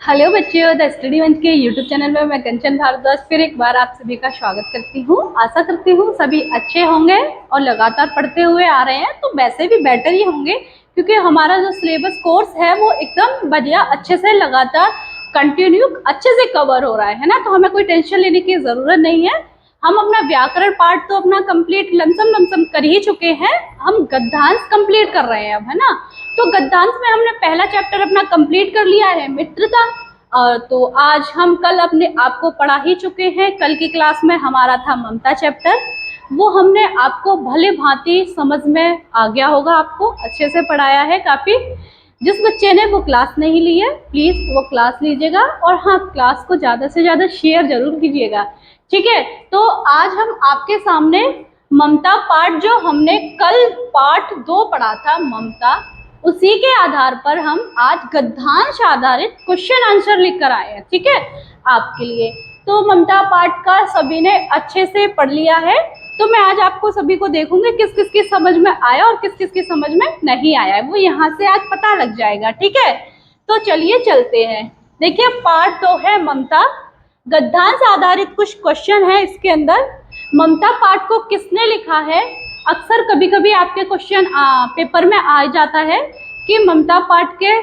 Hello बच्चों, the study मंच के यूट्यूब चैनल में मैं कंचन भारद्वाज फिर एक बार आप सभी का स्वागत करती हूँ। आशा करती हूँ सभी अच्छे होंगे और लगातार पढ़ते हुए आ रहे हैं तो वैसे भी बेटर ही होंगे, क्योंकि हमारा जो सिलेबस कोर्स है वो एकदम बढ़िया अच्छे से लगातार कंटिन्यू अच्छे से कवर हो रहा है ना। तो हमें कोई टेंशन लेने की ज़रूरत नहीं है। हम अपना व्याकरण पार्ट तो अपना कंप्लीट लमसम कर ही चुके हैं। हम गद्यांश कंप्लीट कर रहे हैं अब, है ना। तो गद्यांश में हमने पहला चैप्टर अपना कंप्लीट कर लिया है, मित्रता। तो आज हम कल अपने आपको पढ़ा ही चुके हैं। कल की क्लास में हमारा था ममता चैप्टर, वो हमने आपको भले भांति समझ में आ गया होगा, आपको अच्छे से पढ़ाया है काफ़ी। जिस बच्चे ने वो क्लास नहीं ली है प्लीज़ वो क्लास लीजिएगा, और हाँ, क्लास को ज़्यादा से ज़्यादा शेयर जरूर कीजिएगा, ठीक है। तो आज हम आपके सामने ममता पार्ट, जो हमने कल पार्ट 2 पढ़ा था ममता, उसी के आधार पर हम आज गद्यांश आधारित क्वेश्चन आंसर लिख कर आए हैं, ठीक है, आपके लिए। तो ममता पार्ट का सभी ने अच्छे से पढ़ लिया है। तो मैं आज आपको सभी को देखूंगी किस किस की समझ में आया और किस किस की समझ में नहीं आया है, वो यहाँ से आज पता लग जाएगा, ठीक है। तो चलिए चलते हैं। देखिए, पार्ट 2 है ममता, गद्यांश आधारित कुछ क्वेश्चन है इसके अंदर। ममता पाठ को किसने लिखा है? अक्सर कभी कभी आपके क्वेश्चन पेपर में आ जाता है कि ममता पाठ के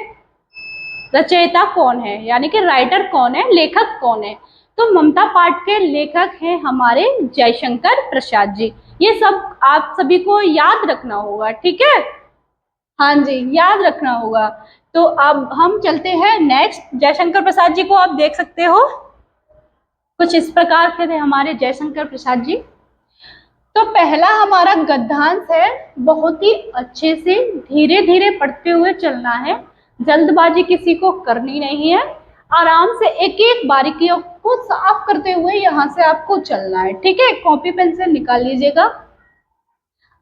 रचयिता कौन है, यानी कि राइटर कौन है, लेखक कौन है। तो ममता पाठ के लेखक हैं हमारे जयशंकर प्रसाद जी। ये सब आप सभी को याद रखना होगा, ठीक है। हाँ जी, याद रखना होगा। तो अब हम चलते हैं नेक्स्ट। जयशंकर प्रसाद जी को आप देख सकते हो, कुछ इस प्रकार के थे हमारे जयशंकर प्रसाद जी। तो पहला हमारा गद्यांश है, बहुत ही अच्छे से धीरे धीरे पढ़ते हुए चलना है, जल्दबाजी किसी को करनी नहीं है। आराम से एक एक बारीकियों को साफ करते हुए यहाँ से आपको चलना है, ठीक है। कॉपी पेंसिल निकाल लीजिएगा,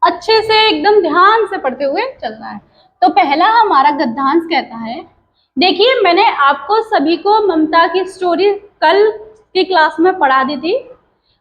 अच्छे से एकदम ध्यान से पढ़ते हुए चलना है। तो पहला हमारा गद्यांश कहता है, देखिए मैंने आपको सभी को ममता की स्टोरी कल की क्लास में पढ़ा दी थी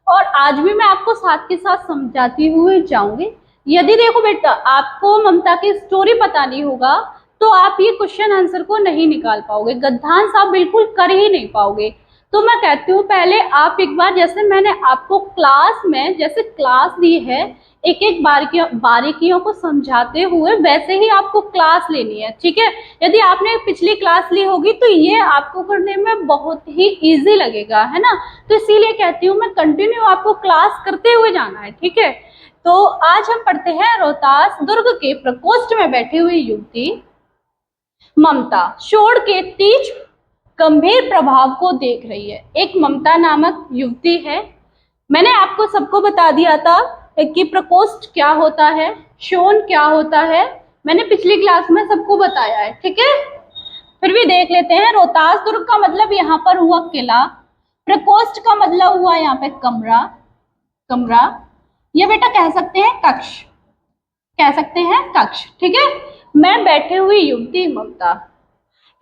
और आज भी मैं आपको साथ के साथ समझाती हुई जाऊंगी। यदि देखो बेटा, आपको ममता की स्टोरी पता नहीं होगा तो आप ये क्वेश्चन आंसर को नहीं निकाल पाओगे, गद्यांश आप बिल्कुल कर ही नहीं पाओगे। तो मैं कहती हूँ पहले आप एक बार, जैसे मैंने आपको क्लास में जैसे क्लास दी है, एक एक बारीकियों को समझाते हुए वैसे ही आपको क्लास लेनी है, ठीक है। यदि आपने पिछली क्लास ली होगी तो ये आपको करने में बहुत ही इजी लगेगा, है ना। तो इसीलिए कहती हूँ मैं कंटिन्यू आपको क्लास करते हुए जाना है, ठीक है। तो आज हम पढ़ते हैं, रोहतास दुर्ग के प्रकोष्ठ में बैठी हुई युवती ममता शोर के तीज गंभीर प्रभाव को देख रही है। एक ममता नामक युवती है। मैंने आपको सबको बता दिया था कि प्रकोष्ठ क्या होता है, शोन क्या होता है, मैंने पिछली क्लास में सबको बताया है, ठीक है। फिर भी देख लेते हैं। रोहतास दुर्ग का मतलब यहाँ पर हुआ किला, प्रकोष्ठ का मतलब हुआ यहाँ पे कमरा, कमरा ये बेटा कह सकते हैं कक्ष, कह सकते हैं कक्ष, ठीक है। मैं बैठे हुई युवती ममता,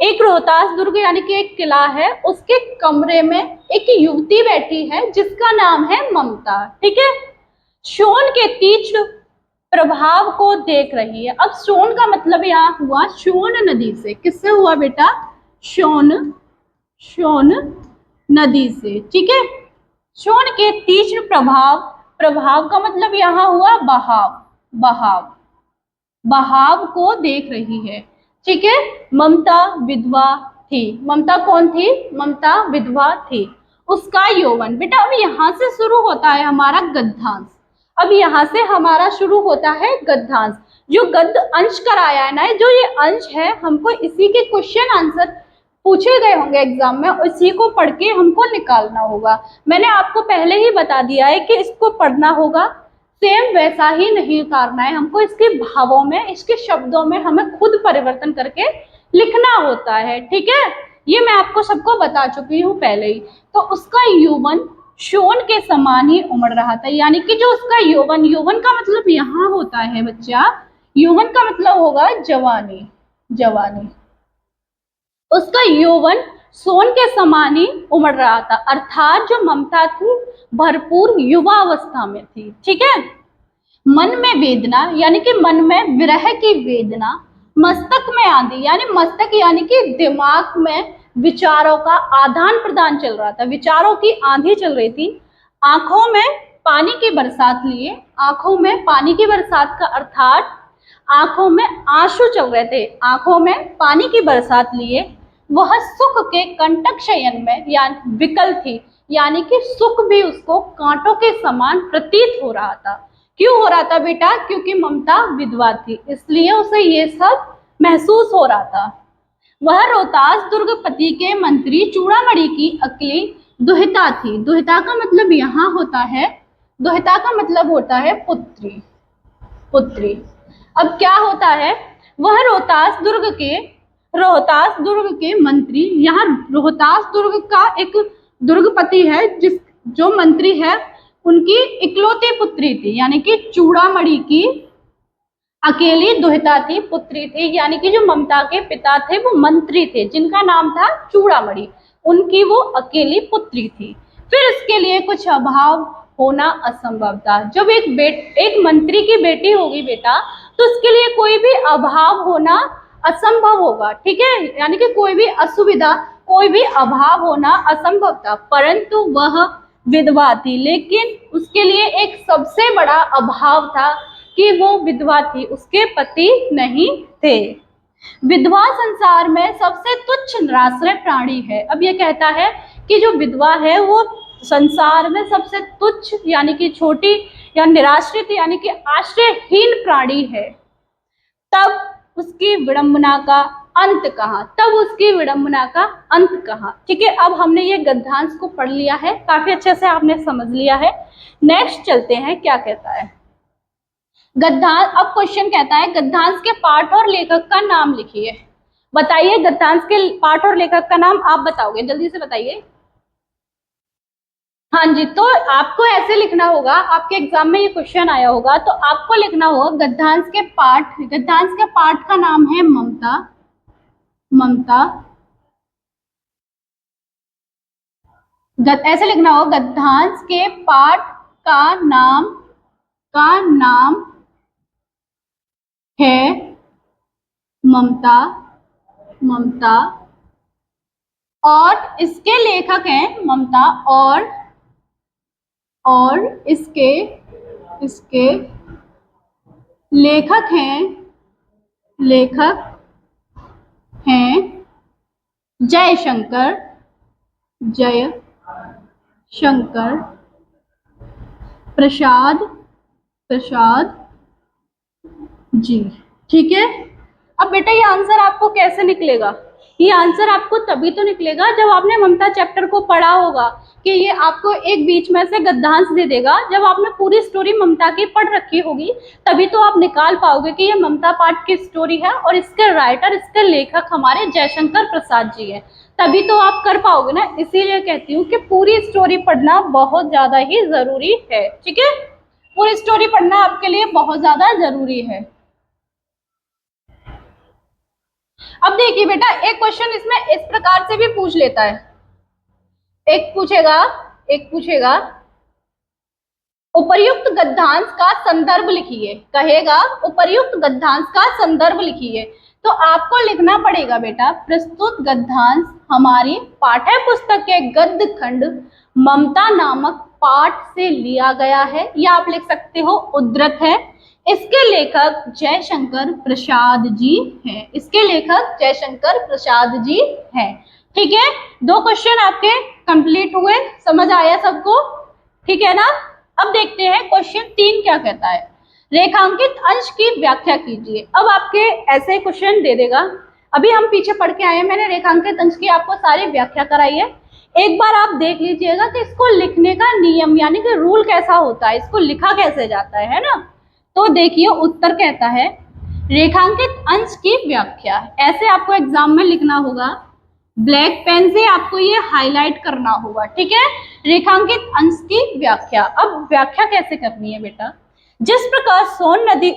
एक रोहतास दुर्ग यानी कि एक किला है, उसके कमरे में एक युवती बैठी है जिसका नाम है ममता, ठीक है। शोन के तीक्ष्ण प्रभाव को देख रही है। अब शोन का मतलब यहाँ हुआ शोन नदी से, किससे हुआ बेटा? शोन, शोन नदी से, ठीक है। शोन के तीक्ष्ण प्रभाव, प्रभाव का मतलब यहाँ हुआ बहाव, बहाव, बहाव को देख रही है, ठीक है। ममता विधवा थी। ममता कौन थी? ममता विधवा थी। उसका यौवन, बेटा अब यहाँ से शुरू होता है हमारा गद्यांश। अब यहाँ से हमारा शुरू होता है गद्यांश। जो गद्य अंश कराया है ना, जो ये अंश है, हमको इसी के क्वेश्चन आंसर पूछे गए होंगे एग्जाम में, इसी को पढ़ के हमको निकालना होगा। मैंने आपको पहले ही बता दिया है कि इसको पढ़ना होगा, सेम वैसा ही नहीं उतारना है हमको। इसके भावों में, इसके शब्दों में हमें खुद परिवर्तन करके लिखना होता है, ठीक है। ये मैं आपको सबको बता चुकी हूँ पहले ही। तो उसका यौवन शोन के समान ही उमड़ रहा था, यानी कि जो उसका यौवन, यौवन का मतलब यहाँ होता है बच्चा, यौवन का मतलब होगा जवानी, जवानी। उसका यौवन सोन के समान ही उमड़ रहा था, अर्थात जो ममता थी भरपूर युवा अवस्था में थी, ठीक है। मन में वेदना, यानी कि मन में विरह की वेदना, मस्तक में आंधी, यानी मस्तक यानी कि दिमाग में विचारों का आदान प्रदान चल रहा था, विचारों की आंधी चल रही थी। आंखों में पानी की बरसात लिए, आंखों में पानी की बरसात का अर्थात आंखों में आंसू चल रहे थे, आंखों में पानी की बरसात लिए वह सुख के कंटक शयन में यानी विकल थी, यानी कि सुख भी उसको कांटों के समान प्रतीत हो रहा था। क्यों हो रहा था बेटा? क्योंकि ममता विधवा थी, इसलिए उसे ये सब महसूस हो रहा था। वह रोहतास दुर्गपति के मंत्री चूड़ामणि की अकेली दुहिता थी। दुहिता का मतलब यहाँ होता है, दुहिता का मतलब होता है पुत्री, पुत्री। अब क्या होता है, वह रोहतास दुर्ग के मंत्री, यहाँ रोहतास दुर्ग का एक दुर्गपति है जिस जो मंत्री है, उनकी इकलौती पुत्री थी, यानी कि चूड़ामणि की अकेली दुहिता थी, पुत्री थी, यानी कि जो ममता के पिता थे वो मंत्री थे जिनका नाम था चूड़ामणि, उनकी वो अकेली पुत्री थी। फिर उसके लिए कुछ अभाव होना असंभव था। जब एक मंत्री की बेटी होगी बेटा, तो उसके लिए कोई भी अभाव होना असंभव होगा, ठीक है, यानी कि कोई भी असुविधा, कोई भी अभाव होना असंभव था। परंतु वह विधवा थी, लेकिन उसके लिए एक सबसे बड़ा अभाव था कि वो विधवा थी, उसके पति नहीं थे। विधवा संसार में सबसे तुच्छ निराश्रय प्राणी है। अब ये कहता है कि जो विधवा है वो संसार में सबसे तुच्छ यानी कि छोटी या निराश्रित यानी कि आश्रयहीन प्राणी है। तब उसकी विडंबना का अंत कहाँ? तब उसकी विडंबना का अंत कहाँ? ठीक है, अब हमने ये गद्यांश को पढ़ लिया है, काफी अच्छे से आपने समझ लिया है। नेक्स्ट चलते हैं, क्या कहता है गद्यांश। अब क्वेश्चन कहता है गद्यांश के पाठ और लेखक का नाम लिखिए। बताइए गद्यांश के पाठ और लेखक का नाम आप बताओगे, जल्दी से बताइए। हाँ जी, तो आपको ऐसे लिखना होगा, आपके एग्जाम में ये क्वेश्चन आया होगा, तो आपको लिखना होगा गद्यांश के पाठ का नाम है ममता, ममता। ऐसे लिखना होगा गद्यांश के पाठ का नाम है ममता, ममता, और इसके लेखक हैं ममता, और इसके लेखक हैं जयशंकर प्रसाद जी। ठीक है, अब बेटा ये आंसर आपको कैसे निकलेगा? ये आंसर आपको तभी तो निकलेगा जब आपने ममता चैप्टर को पढ़ा होगा, कि ये आपको एक बीच में से गद्यांश दे देगा। जब आपने पूरी स्टोरी ममता की पढ़ रखी होगी तभी तो आप निकाल पाओगे कि ये ममता पाठ की स्टोरी है और इसके राइटर, इसके लेखक हमारे जयशंकर प्रसाद जी हैं, तभी तो आप कर पाओगे ना। इसीलिए कहती हूँ कि पूरी स्टोरी पढ़ना बहुत ज्यादा ही जरूरी है। ठीक है, पूरी स्टोरी पढ़ना आपके लिए बहुत ज्यादा जरूरी है। अब देखिए बेटा, एक क्वेश्चन इसमें इस प्रकार से भी पूछ लेता है, एक पूछेगा उपर्युक्त गद्यांश का संदर्भ लिखिए, कहेगा उपर्युक्त गद्यांश का संदर्भ लिखिए। तो आपको लिखना पड़ेगा बेटा प्रस्तुत गद्यांश हमारी पाठ्य पुस्तक के गद्य खंड ममता नामक पाठ से लिया गया है, या आप लिख सकते हो उद्धृत है। इसके लेखक जयशंकर प्रसाद जी हैं, इसके लेखक जयशंकर प्रसाद जी हैं। ठीक है, 2 क्वेश्चन आपके कंप्लीट हुए, समझ आया सबको? ठीक है ना। अब देखते हैं क्वेश्चन 3 क्या कहता है, रेखांकित अंश की व्याख्या कीजिए। अब आपके ऐसे क्वेश्चन दे देगा, अभी हम पीछे पढ़ के आए हैं, मैंने रेखांकित अंश की आपको सारी व्याख्या कराई है, एक बार आप देख लीजिएगा कि इसको लिखने का नियम यानी कि रूल कैसा होता है, इसको लिखा कैसे जाता है ना। तो देखिए उत्तर कहता है रेखांकित अंश की व्याख्या, ऐसे आपको एग्जाम में लिखना होगा, ब्लैक पेन से आपको ये हाईलाइट करना होगा। ठीक है, रेखांकित अंश की व्याख्या। अब व्याख्या कैसे करनी है बेटा, जिस प्रकार सोन नदी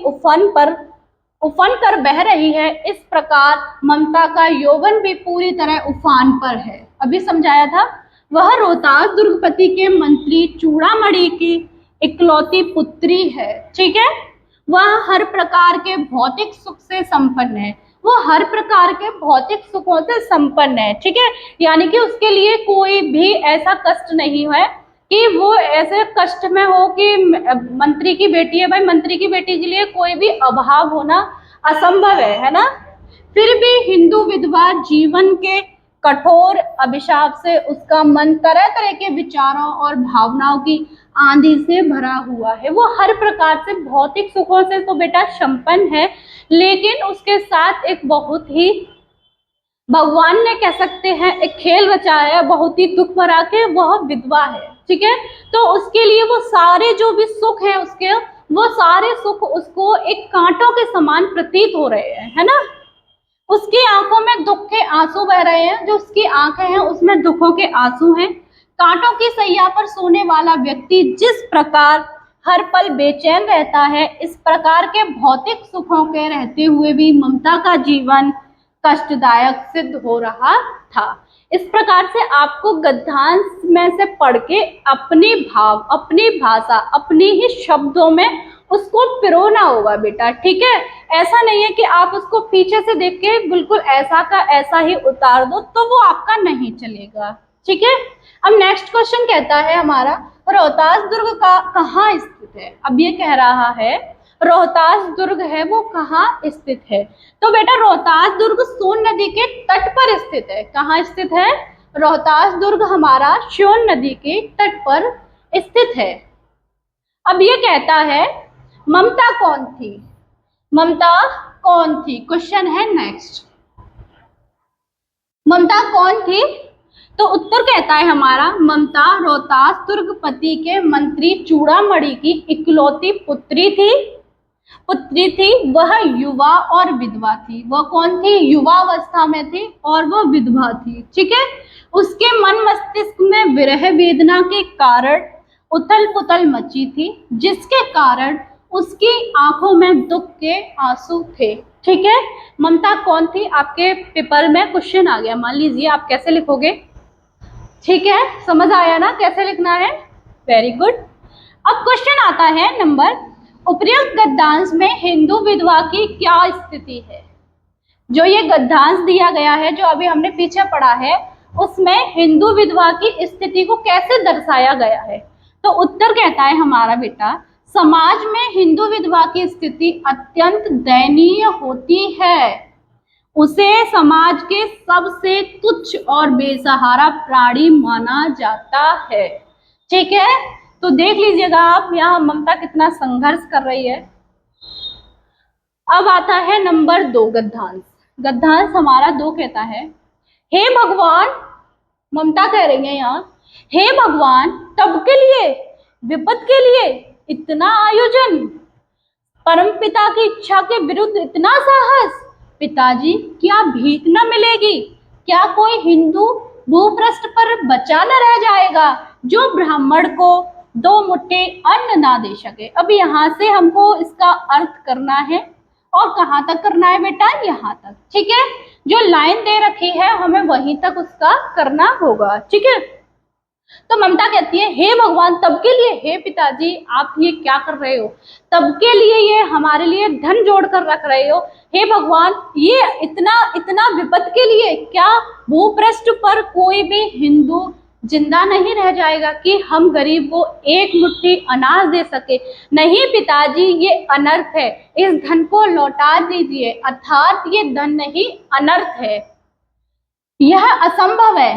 उफन कर बह रही है, इस प्रकार ममता का यौवन भी पूरी तरह उफान पर है। अभी समझाया था, वह रोहतास दुर्गपति के मंत्री चूड़ामणि की इकलौती पुत्री है। ठीक है, वह हर प्रकार के भौतिक सुख से संपन्न है, वो हर प्रकार के भौतिक सुखों से संपन्न है। ठीक है, यानी कि उसके लिए कोई भी ऐसा कष्ट नहीं है कि वो ऐसे कष्ट में हो कि मंत्री की बेटी है, भाई मंत्री की बेटी के लिए कोई भी अभाव होना असंभव है ना। फिर भी हिंदू विधवा जीवन के कठोर अभिशाप से उसका मन तरह तरह के विचारों और भावनाओं की आंधी से भरा हुआ है। वो हर प्रकार से भौतिक सुखों से तो बेटा संपन्न है, लेकिन उसके साथ एक बहुत ही, भगवान ने कह सकते हैं एक खेल रचाया बहुत ही दुख भरा के, वह विधवा है। ठीक है, तो उसके लिए वो सारे जो भी सुख है उसके, वो सारे सुख उसको एक कांटों के समान प्रतीत हो रहे हैं, है ना। उसकी आंखों में दुख के आंसू बह रहे हैं, जो उसकी आंखें हैं उसमें दुखों के आंसू हैं। कांटों की सैया पर सोने वाला व्यक्ति जिस प्रकार हर पल बेचैन रहता है, इस प्रकार के भौतिक सुखों के रहते हुए भी ममता का जीवन कष्टदायक सिद्ध हो रहा था। इस प्रकार से आपको गद्यांश में से पढ़ के अपने भाव, अपनी भाषा, अपने ही शब्दों में उसको पिरोना होगा बेटा। ठीक है, ऐसा नहीं है कि आप उसको पीछे से देख के बिल्कुल ऐसा का ऐसा ही उतार दो, तो वो आपका नहीं चलेगा। ठीक है, अब नेक्स्ट क्वेश्चन कहता है हमारा, रोहतास दुर्ग का कहाँ स्थित है। अब ये कह रहा है रोहतास दुर्ग है वो कहाँ स्थित है। तो बेटा रोहतास दुर्ग सोन नदी के तट पर स्थित है। कहाँ स्थित है? रोहतास दुर्ग हमारा सोन नदी के तट पर स्थित है। अब ये कहता है ममता कौन थी? ममता कौन थी? क्वेश्चन है नेक्स्ट, ममता कौन थी? तो उत्तर कहता है हमारा, ममता रोहतास दुर्गपति के मंत्री चूड़ामणि की इकलौती पुत्री थी। वह युवा और विधवा थी। वह कौन थी? युवा अवस्था में थी और वह विधवा थी। ठीक है, उसके मन मस्तिष्क में विरह वेदना के कारण उथल पुथल मची थी, जिसके कारण उसकी आंखों में दुख के आंसू थे। ठीक है, ममता कौन थी? आपके पेपर में क्वेश्चन आ गया, मान लीजिए आप कैसे लिखोगे। ठीक है, समझ आया ना कैसे लिखना है? Very good. अब क्वेश्चन आता है नंबर, उपर्युक्त गद्यांश में हिंदू विधवा की क्या स्थिति है। जो ये गद्यांश दिया गया है, जो अभी हमने पीछे पढ़ा है, उसमें हिंदू विधवा की स्थिति को कैसे दर्शाया गया है। तो उत्तर कहता है हमारा बेटा, समाज में हिंदू विधवा की स्थिति अत्यंत दयनीय होती है। उसे समाज के सबसे तुच्छ और बेसहारा प्राणी माना जाता है। ठीक है, तो देख लीजिएगा आप यहाँ ममता कितना संघर्ष कर रही है। अब आता है नंबर 2 गद्यांश। गद्यांश हमारा 2 कहता है, हे भगवान, ममता कह रही है यहाँ, हे भगवान, तब के लिए, विपद के लिए इतना आयोजन, परमपिता की इच्छा के विरुद्ध इतना साहस। पिताजी, क्या भीख न मिलेगी? क्या कोई हिंदू भूपृष्ठ पर बचा न रह जाएगा जो ब्राह्मण को 2 मुट्ठी अन्न ना दे सके। अब यहाँ से हमको इसका अर्थ करना है, और कहाँ तक करना है बेटा? यहाँ तक। ठीक है, जो लाइन दे रखी है हमें वहीं तक उसका करना होगा। ठीक है, तो ममता कहती है, हे भगवान, तब के लिए, हे पिताजी आप ये क्या कर रहे हो? तब के लिए ये हमारे लिए धन जोड़ कर रख रहे हो। हे भगवान, ये इतना इतना विपद के लिए क्या भूपृष्ठ पर कोई भी हिंदू जिंदा नहीं रह जाएगा कि हम गरीब को 1 मुट्ठी अनाज दे सके? नहीं पिताजी, ये अनर्थ है, इस धन को लौटा दीजिए, अर्थात ये धन नहीं अनर्थ है, यह असंभव है,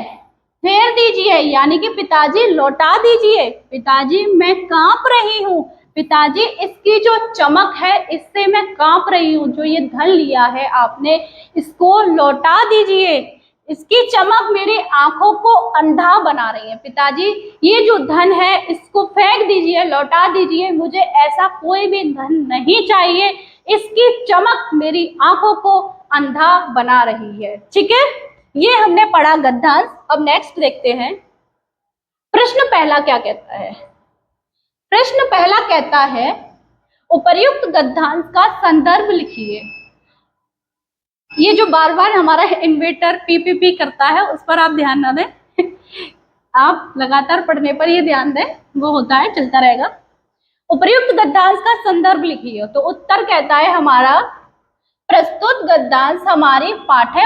फेर दीजिए, यानी कि पिताजी लौटा दीजिए। पिताजी मैं कांप रही हूँ, पिताजी इसकी जो चमक है इससे मैं कांप रही हूँ, जो ये धन लिया है आपने इसको लौटा दीजिए, इसकी चमक मेरी आंखों को अंधा बना रही है। पिताजी ये जो धन है इसको फेंक दीजिए, लौटा दीजिए, मुझे ऐसा कोई भी धन नहीं चाहिए, इसकी चमक मेरी आंखों को अंधा बना रही है। ठीक है, ये हमने पढ़ा गद्यांश। अब नेक्स्ट देखते हैं, प्रश्न पहला क्या कहता है। प्रश्न पहला कहता है, उपर्युक्त गद्यांश का संदर्भ लिखिए। ये जो बार बार हमारा इन्वेटर पीपीपी करता है उस पर आप ध्यान ना दें आप लगातार पढ़ने पर ये ध्यान दें, वो होता है, चलता रहेगा। उपर्युक्त गद्यांश का संदर्भ लिखिए। तो उत्तर कहता है हमारा, प्रस्तुत गद्यांश हमारी पाठ्य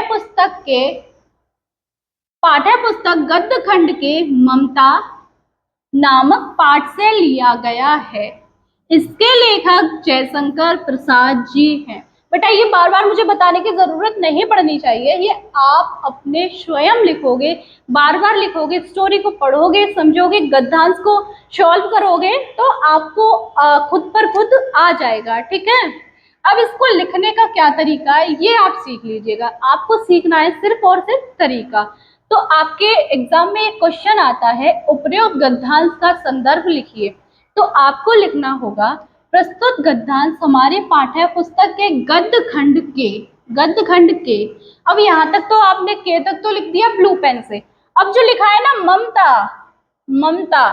पुस्तक गद्य खंड के ममता नामक पाठ से लिया गया है। इसके लेखक जयशंकर प्रसाद जी हैं। बेटा ये बार बार मुझे बताने की जरूरत नहीं पड़नी चाहिए, ये आप अपने स्वयं लिखोगे, बार बार लिखोगे, स्टोरी को पढ़ोगे, समझोगे, गद्यांश को सॉल्व करोगे तो आपको खुद पर खुद आ जाएगा। ठीक है, अब इसको लिखने का क्या तरीका है ये आप सीख लीजिएगा। आपको सीखना है सिर्फ और सिर्फ तरीका। तो आपके एग्जाम में एक क्वेश्चन आता है, उपर्युक्त गद्यांश का संदर्भ लिखिए। तो आपको लिखना होगा प्रस्तुत गद्यांश हमारे पाठ्य पुस्तक के गद्य खंड के। अब यहाँ तक तो आपने के तक तो लिख दिया ब्लू पेन से। अब जो लिखा है ना ममता,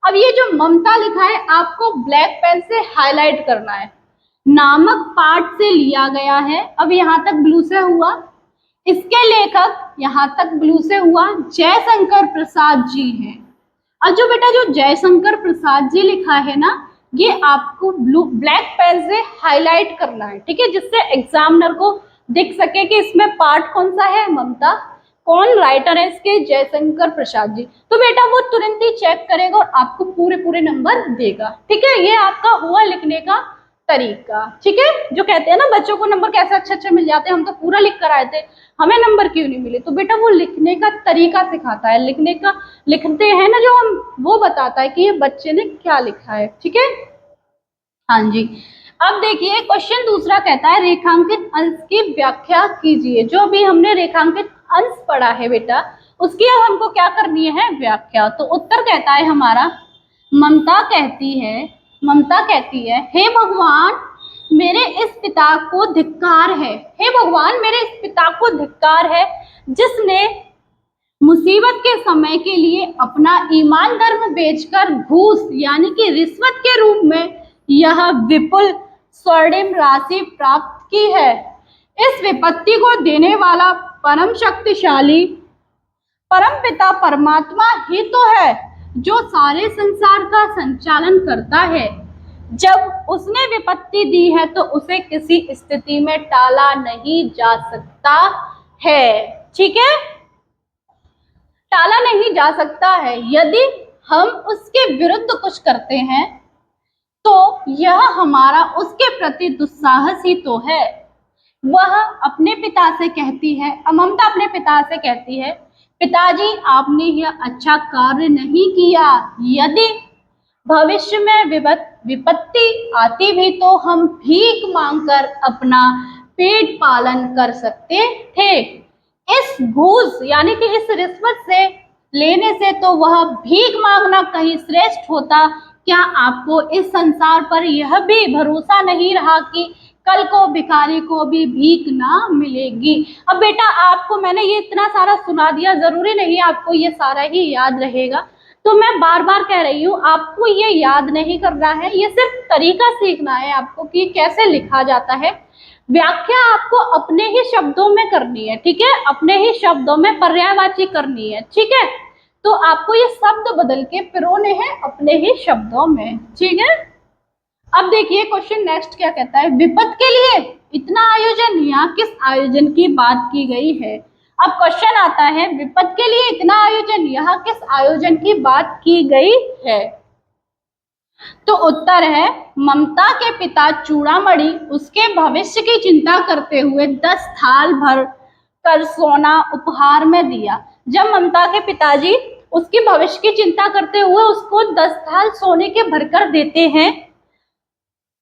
अब ये जो ममता लिखा है आपको ब्लैक पेन से हाईलाइट करना है। नामक पाठ से लिया गया है, अब यहाँ तक ब्लू से हुआ। इसके लेखक यहाँ तक ब्लू से हुआ जयशंकर प्रसाद जी हैं। और जो बेटा जो जयशंकर प्रसाद जी लिखा है ना, ये आपको ब्लैक पेन से हाईलाइट करना है। ठीक है, जिससे एग्जामिनर को दिख सके कि इसमें पार्ट कौन सा है, ममता, कौन राइटर है इसके, जयशंकर प्रसाद जी। तो बेटा वो तुरंत ही चेक करेगा और आपको पूरे नंबर देगा। ठीक है, ये आपका हुआ लिखने का तरीका। ठीक है, जो कहते हैं ना बच्चों को नंबर कैसे अच्छे मिल जाते हैं, हम तो पूरा लिख कर आए थे, हमें नंबर क्यों नहीं मिले। तो बेटा वो लिखने का तरीका सिखाता है, लिखते हैं ना जो हम, वो बताता है कि ये बच्चे ने क्या लिखा है। ठीक है, हाँ जी। अब देखिए क्वेश्चन दूसरा कहता है रेखांकित अंश की व्याख्या कीजिए। जो अभी हमने रेखांकित अंश पढ़ा है बेटा, उसकी अब हमको क्या करनी है, व्याख्या। तो उत्तर कहता है हमारा, ममता कहती है हे भगवान मेरे इस पिता को धिक्कार है, हे भगवान मेरे इस पिता को धिक्कार है जिसने मुसीबत के समय के लिए अपना ईमान धर्म बेचकर घूस यानी कि रिश्वत के रूप में यह विपुल स्वर्णिम राशि प्राप्त की है। इस विपत्ति को देने वाला परम शक्तिशाली परम पिता परमात्मा ही तो है जो सारे संसार का संचालन करता है। जब उसने विपत्ति दी है तो उसे किसी स्थिति में टाला नहीं जा सकता है। ठीक है, टाला नहीं जा सकता है। यदि हम उसके विरुद्ध कुछ करते हैं तो यह हमारा उसके प्रति दुस्साहस ही तो है। वह अपने पिता से कहती है, ममता अपने पिता से कहती है, पिताजी आपने यह अच्छा कार्य नहीं किया। यदि भविष्य में विपत्ति आती भी तो हम भीख मांगकर अपना पेट पालन कर सकते थे। इस घूस यानी कि इस रिश्वत से लेने से तो वह भीख मांगना कहीं श्रेष्ठ होता। क्या आपको इस संसार पर यह भी भरोसा नहीं रहा कि कल को भिखारी को भी भीख ना मिलेगी। अब बेटा आपको मैंने ये इतना सारा सुना दिया, जरूरी नहीं आपको ये सारा ही याद रहेगा। तो मैं बार बार कह रही हूँ आपको ये याद नहीं करना है, ये सिर्फ तरीका सीखना है आपको कि कैसे लिखा जाता है। व्याख्या आपको अपने ही शब्दों में करनी है। ठीक है, अपने ही शब्दों में पर्यायवाची करनी है। ठीक है, तो आपको ये शब्द बदल के पिरोने हैं अपने ही शब्दों में। ठीक है, अब देखिए क्वेश्चन नेक्स्ट क्या कहता है, विपत्ति के लिए इतना आयोजन यहाँ किस आयोजन की बात की गई है। अब क्वेश्चन आता है विपत्ति के लिए इतना आयोजन यहाँ किस आयोजन की बात की गई है। तो उत्तर है ममता के पिता चूड़ामणि उसके भविष्य की चिंता करते हुए 10 थाल भर कर सोना उपहार में दिया। जब ममता के पिताजी उसकी भविष्य की चिंता करते हुए उसको 10 थाल सोने के भरकर देते हैं,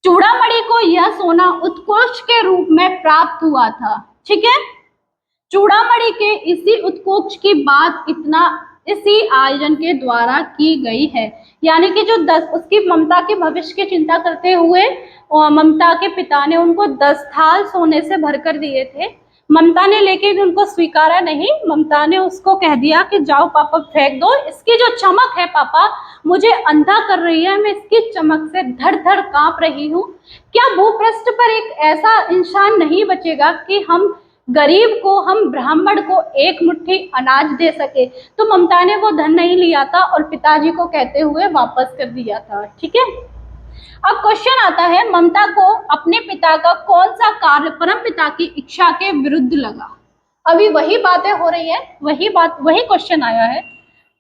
चूड़ामणि को यह सोना उत्कोच के रूप में प्राप्त हुआ था। ठीक है, चूड़ामणि के इसी उत्कोच की बात इसी आयोजन के द्वारा की गई है। यानी कि जो 10 उसकी ममता के भविष्य की चिंता करते हुए और ममता के पिता ने उनको 10 थाल सोने से भरकर दिए थे। ममता ने लेकिन उनको स्वीकारा नहीं। ममता ने उसको कह दिया कि जाओ पापा फेंक दो, इसकी जो चमक है पापा मुझे अंधा कर रही है, मैं इसकी चमक से धड़ धड़ कांप रही हूँ। क्या भूपृष्ठ पर एक ऐसा इंसान नहीं बचेगा कि हम गरीब को, हम ब्राह्मण को एक मुट्ठी अनाज दे सके। तो ममता ने वो धन नहीं लिया था और पिताजी को कहते हुए वापस कर दिया था। ठीक है, अब क्वेश्चन आता है, ममता को अपने पिता का कौन सा कार्य परम पिता की इच्छा के विरुद्ध लगा। अभी वही बातें हो रही है, वही क्वेश्चन आया है।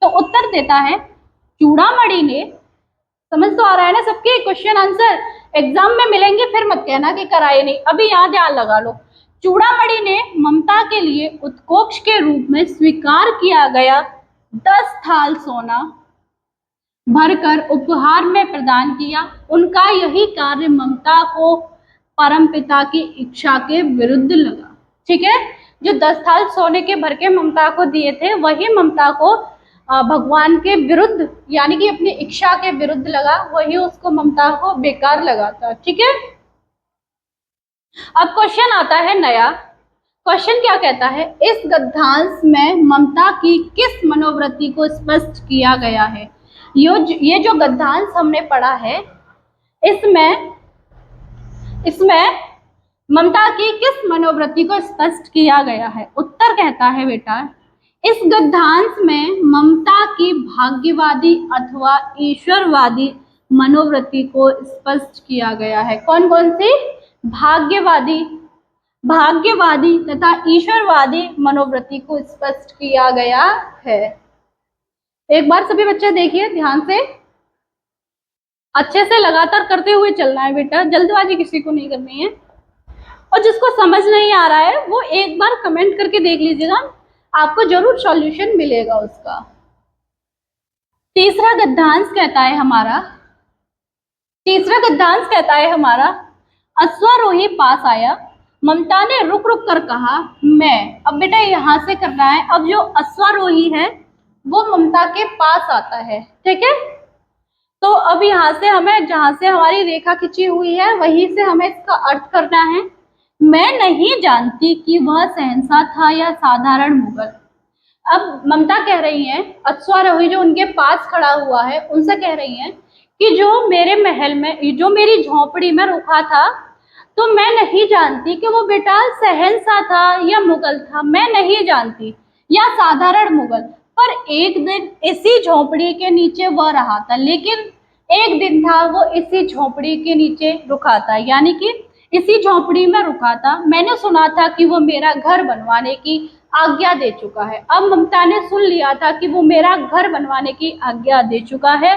तो उत्तर देता है चूड़ामणि ने, समझ तो आ रहा है ना सबके, क्वेश्चन आंसर एग्जाम में मिलेंगे फिर मत कहना कि कराए नहीं, अभी यहाँ ध्यान लगा लो। चूड़ामणि ने ममता के लिए उत्कोच के रूप में स्वीकार किया गया 10 थाल सोना भरकर उपहार में प्रदान किया। उनका यही कार्य ममता को परमपिता की इच्छा के विरुद्ध लगा। ठीक है, जो 10 थाल सोने के भर के ममता को दिए थे वही ममता को भगवान के विरुद्ध यानी कि अपनी इच्छा के विरुद्ध लगा, वही उसको ममता को बेकार लगा था। ठीक है, अब क्वेश्चन आता है नया। क्वेश्चन क्या कहता है, इस गद्यांश में ममता की किस मनोवृत्ति को स्पष्ट किया गया है। ये जो गद्यांश हमने पढ़ा है इसमें ममता की किस मनोवृत्ति को स्पष्ट किया गया है। उत्तर कहता है बेटा, इस गद्यांश में ममता की भाग्यवादी अथवा ईश्वरवादी मनोवृत्ति को स्पष्ट किया गया है। कौन कौन सी? भाग्यवादी तथा ईश्वरवादी मनोवृत्ति को स्पष्ट किया गया है। एक बार सभी बच्चे देखिए ध्यान से, अच्छे से लगातार करते हुए चलना है बेटा, जल्दबाजी किसी को नहीं करनी है। और जिसको समझ नहीं आ रहा है वो एक बार कमेंट करके देख लीजिएगा, आपको जरूर सॉल्यूशन मिलेगा उसका। तीसरा गद्यांश कहता है हमारा अश्वारोही पास आया, ममता ने रुक रुक कर कहा मैं। अब बेटा यहां से करना है, अब जो अश्वारोही है वो ममता के पास आता है। ठीक है, तो अब यहाँ से हमें जहां से हमारी रेखा खिंची हुई है वहीं से हमें इसका अर्थ करना है। मैं नहीं जानती कि वह शहंशाह था या साधारण मुगल। अब ममता कह रही है, अश्वारोही जो उनके पास खड़ा हुआ है उनसे कह रही है कि जो मेरे महल में, जो मेरी झोपड़ी में रुका था, तो मैं नहीं जानती कि वो बेटा शहंशाह था या मुगल था, मैं नहीं जानती, या साधारण मुगल। पर एक दिन इसी झोपड़ी के नीचे वह रहा था, लेकिन एक दिन था वो इसी झोपड़ी के नीचे रुका था, यानी कि इसी झोपड़ी में रुका था। मैंने सुना था कि वो मेरा घर बनवाने की आज्ञा दे चुका है। अब ममता ने सुन लिया था कि वो मेरा घर बनवाने की आज्ञा दे चुका है।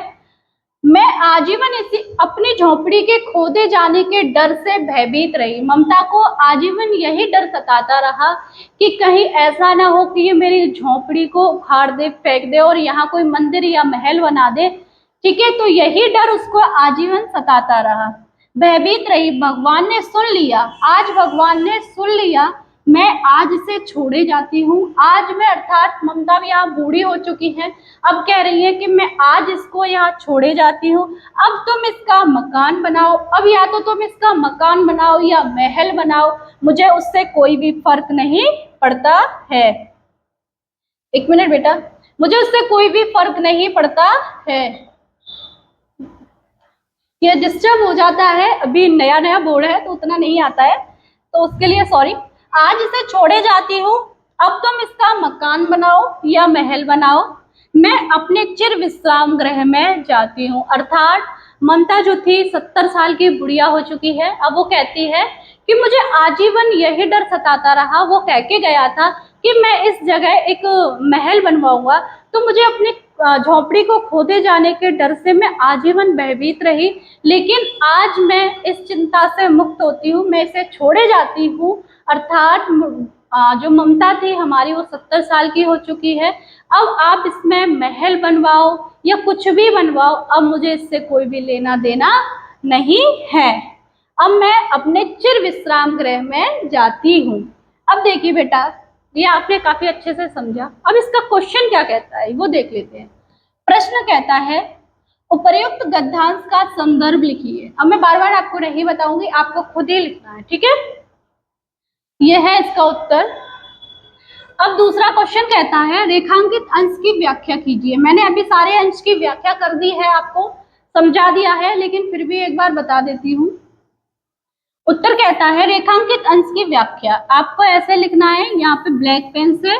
मैं आजीवन इसी अपनी झोपड़ी के खोदे जाने के डर से भयभीत रही। ममता को आजीवन यही डर सताता रहा कि कहीं ऐसा ना हो कि ये मेरी झोपड़ी को उखाड़ दे, फेंक दे और यहाँ कोई मंदिर या महल बना दे। ठीक है, तो यही डर उसको आजीवन सताता रहा, भयभीत रही। भगवान ने सुन लिया, आज भगवान ने सुन लिया, मैं आज इसे छोड़े जाती हूँ। आज मैं, अर्थात ममता भी यहाँ बूढ़ी हो चुकी है, अब कह रही है कि मैं आज इसको यहाँ छोड़े जाती हूँ। अब तुम इसका मकान बनाओ, अब या तो तुम इसका मकान बनाओ या महल बनाओ, मुझे उससे कोई भी फर्क नहीं पड़ता है। एक मिनट बेटा, मुझे उससे कोई भी फर्क नहीं पड़ता है। ये डिस्टर्ब हो जाता है, अभी नया नया बोर्ड है तो उतना नहीं आता है, तो उसके लिए सॉरी। आज इसे छोड़े जाती हूँ, अब तुम इसका मकान बनाओ या महल बनाओ, मैं अपने चिर विश्राम गृह में जाती हूँ। अर्थात ममता जो थी 70 साल की बुढ़िया हो चुकी है, अब वो कहती है कि मुझे आजीवन यही डर सताता रहा। वो कह के गया था कि मैं इस जगह एक महल बनवाऊंगा, तो मुझे अपनी झोपड़ी को खोदे जाने के डर से मैं आजीवन भयभीत रही, लेकिन आज मैं इस चिंता से मुक्त होती हूँ, मैं इसे छोड़े जाती हूँ। अर्थात जो ममता थी हमारी वो 70 साल की हो चुकी है। अब आप इसमें महल बनवाओ या कुछ भी बनवाओ, अब मुझे इससे कोई भी लेना देना नहीं है। अब मैं अपने चिर विश्राम गृह में जाती हूँ। अब देखिए बेटा, ये आपने काफी अच्छे से समझा। अब इसका क्वेश्चन क्या कहता है वो देख लेते हैं। प्रश्न कहता है उपर्युक्त गद्यांश का संदर्भ लिखिए। अब मैं बार बार आपको नहीं बताऊंगी, आपको खुद ही लिखना है। ठीक है, ये है इसका उत्तर। अब दूसरा क्वेश्चन कहता है रेखांकित अंश की व्याख्या कीजिए। मैंने अभी सारे अंश की व्याख्या कर दी है, आपको समझा दिया है, लेकिन फिर भी एक बार बता देती हूँ। उत्तर कहता है रेखांकित अंश की व्याख्या। आपको ऐसे लिखना है, यहाँ पे ब्लैक पेन से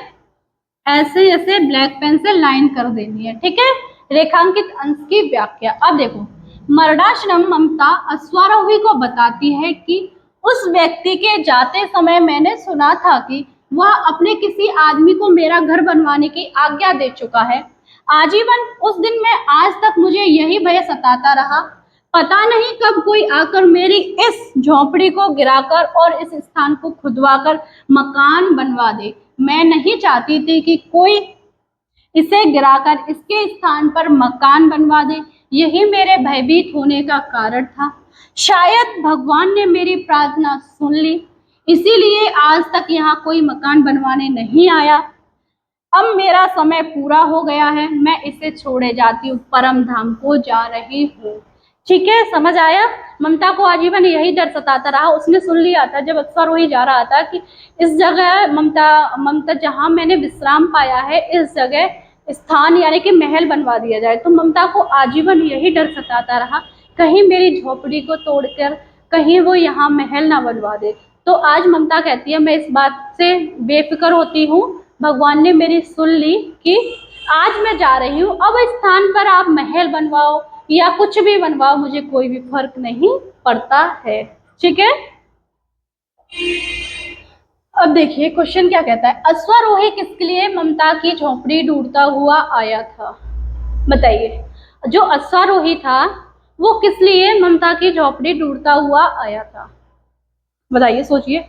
ऐसे ब्लैक पेन से लाइन कर देनी है। ठीक है, रेखांकित अंश की व्याख्या। अब देखो, मरणाश्रम ममता अश्वारोही को बताती है कि उस व्यक्ति के जाते समय मैंने सुना था कि वह अपने किसी आदमी को मेरा घर बनवाने की आज्ञा दे चुका है। आजीवन उस दिन में आज तक मुझे यही भय सताता रहा, पता नहीं कब कोई आकर मेरी इस झोपड़ी को गिराकर और इस स्थान को खुदवाकर मकान बनवा दे। मैं नहीं चाहती थी कि कोई इसे गिराकर इसके स्थान पर मकान बनवा दे। यही मेरे भयभीत होने का कारण था। शायद भगवान ने मेरी प्रार्थना सुन ली, इसीलिए आज तक यहाँ कोई मकान बनवाने नहीं आया। अब मेरा समय पूरा हो गया है, मैं इसे छोड़े जाती हूँ, परम धाम को जा रही हूँ। ठीक है, समझ आया। ममता को आजीवन यही डर सताता रहा। उसने सुन लिया था जब अश्वारोही जा रहा था कि इस जगह ममता जहाँ मैंने विश्राम पाया है, इस जगह स्थान यानी कि महल बनवा दिया जाए। तो ममता को आजीवन यही डर सताता रहा, कहीं मेरी झोपड़ी को तोड़कर कहीं वो यहाँ महल ना बनवा दे। तो आज ममता कहती है, मैं इस बात से बेफिक्र होती हूँ, भगवान ने मेरी सुन ली कि आज मैं जा रही हूँ। अब स्थान पर आप महल बनवाओ या कुछ भी बनवाओ, मुझे कोई भी फर्क नहीं पड़ता है। ठीक है, अब देखिए क्वेश्चन क्या कहता है। अश्वारोही किसके लिए ममता की झोपड़ी ढूंढता हुआ आया था? बताइए, जो अश्वारोही था वो किस लिए ममता की झोपड़ी ढूंढता हुआ आया था? बताइए, सोचिए।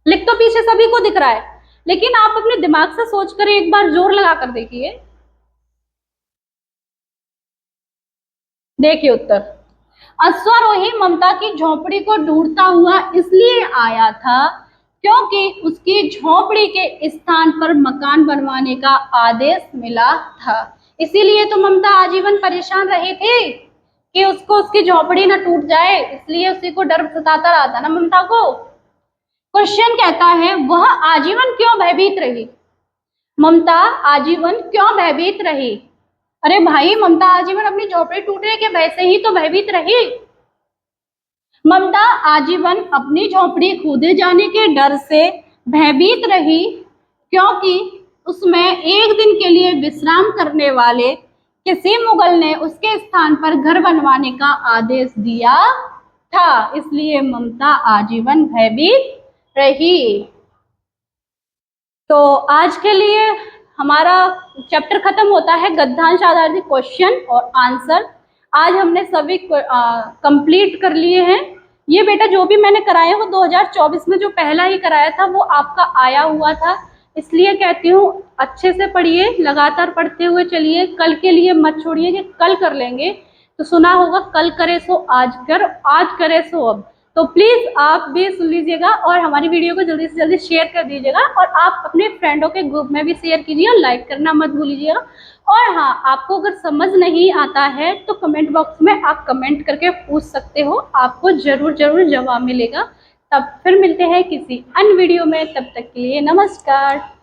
लिख तो पीछे सभी को दिख रहा है, लेकिन आप अपने दिमाग से सोचकर एक बार जोर लगा कर देखिए। देखिए उत्तर, अश्वारोही ममता की झोपड़ी को ढूंढता हुआ इसलिए आया था क्योंकि उसकी झोपड़ी के स्थान पर मकान बनवाने का आदेश मिला था। इसीलिए तो ममता आजीवन परेशान रही थी कि उसको उसकी झोपड़ी ना टूट जाए, इसलिए उसी को डर सताता रहा था ना ममता को। क्वेश्चन कहता है, वह आजीवन क्यों भयभीत रही? ममता आजीवन क्यों भयभीत रही? अरे भाई, ममता आजीवन अपनी झोपड़ी टूटने के भय से ही तो भयभीत रही। ममता आजीवन अपनी झोपड़ी खोदे जाने के डर से भयभीत रही क्योंकि उसमें एक दिन के लिए विश्राम करने वाले किसी मुगल ने उसके स्थान पर घर बनवाने का आदेश दिया था, इसलिए ममता आजीवन भयभीत रही। तो आज के लिए हमारा चैप्टर खत्म होता है, गद्यांश आधारित क्वेश्चन और आंसर। आज हमने सभी कंप्लीट कर लिए हैं। ये बेटा जो भी मैंने कराए हैं वो 2024 में जो पहला ही कराया था वो आपका आया हुआ था, इसलिए कहती हूँ अच्छे से पढ़िए, लगातार पढ़ते हुए चलिए, कल के लिए मत छोड़िए कि कल कर लेंगे। तो सुना होगा, कल करे सो आज कर, आज करे सो अब। तो प्लीज आप भी सुन लीजिएगा और हमारी वीडियो को जल्दी से जल्दी शेयर कर दीजिएगा, और आप अपने फ्रेंडों के ग्रुप में भी शेयर कीजिए और लाइक करना मत भूलिएगा। और हाँ, आपको अगर समझ नहीं आता है तो कमेंट बॉक्स में आप कमेंट करके पूछ सकते हो, आपको जरूर जवाब मिलेगा। तब फिर मिलते हैं किसी अन्य वीडियो में, तब तक के लिए नमस्कार।